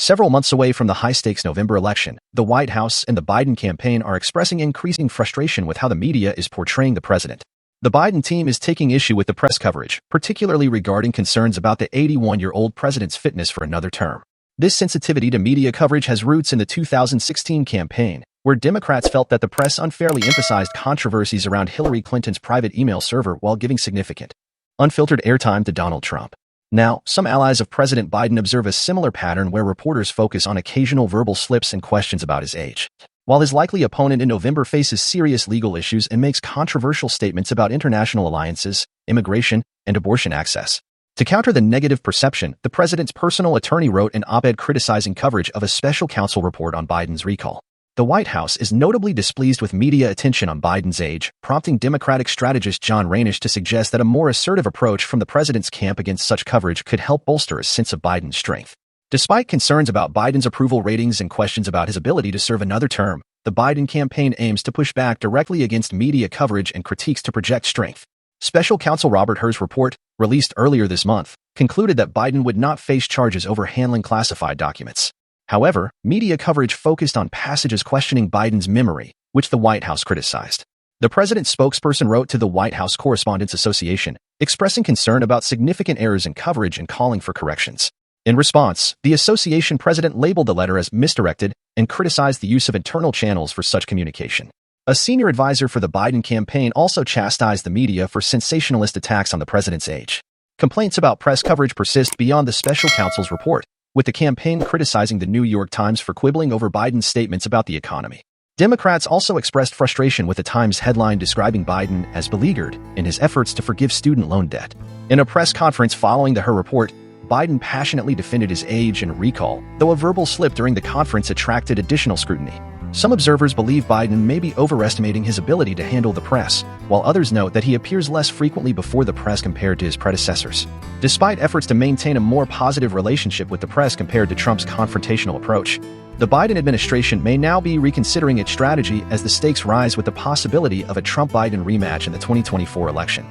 Several months away from the high-stakes November election, the White House and the Biden campaign are expressing increasing frustration with how the media is portraying the president. The Biden team is taking issue with the press coverage, particularly regarding concerns about the 81-year-old president's fitness for another term. This sensitivity to media coverage has roots in the 2016 campaign, where Democrats felt that the press unfairly emphasized controversies around Hillary Clinton's private email server while giving significant, unfiltered airtime to Donald Trump. Now, some allies of President Biden observe a similar pattern where reporters focus on occasional verbal slips and questions about his age, while his likely opponent in November faces serious legal issues and makes controversial statements about international alliances, immigration, and abortion access. To counter the negative perception, the president's personal attorney wrote an op-ed criticizing coverage of a special counsel report on Biden's recall. The White House is notably displeased with media attention on Biden's age, prompting Democratic strategist John Rainish to suggest that a more assertive approach from the president's camp against such coverage could help bolster a sense of Biden's strength. Despite concerns about Biden's approval ratings and questions about his ability to serve another term, the Biden campaign aims to push back directly against media coverage and critiques to project strength. Special counsel Robert Hur's report, released earlier this month, concluded that Biden would not face charges over handling classified documents. However, media coverage focused on passages questioning Biden's memory, which the White House criticized. The president's spokesperson wrote to the White House Correspondents Association, expressing concern about significant errors in coverage and calling for corrections. In response, the association president labeled the letter as misdirected and criticized the use of internal channels for such communication. A senior advisor for the Biden campaign also chastised the media for sensationalist attacks on the president's age. Complaints about press coverage persist beyond the special counsel's report, with the campaign criticizing the New York Times for quibbling over Biden's statements about the economy. Democrats also expressed frustration with the Times headline describing Biden as beleaguered in his efforts to forgive student loan debt. In a press conference following the Hur report, Biden passionately defended his age and recall, though a verbal slip during the conference attracted additional scrutiny. Some observers believe Biden may be overestimating his ability to handle the press, while others note that he appears less frequently before the press compared to his predecessors. Despite efforts to maintain a more positive relationship with the press compared to Trump's confrontational approach, the Biden administration may now be reconsidering its strategy as the stakes rise with the possibility of a Trump-Biden rematch in the 2024 election.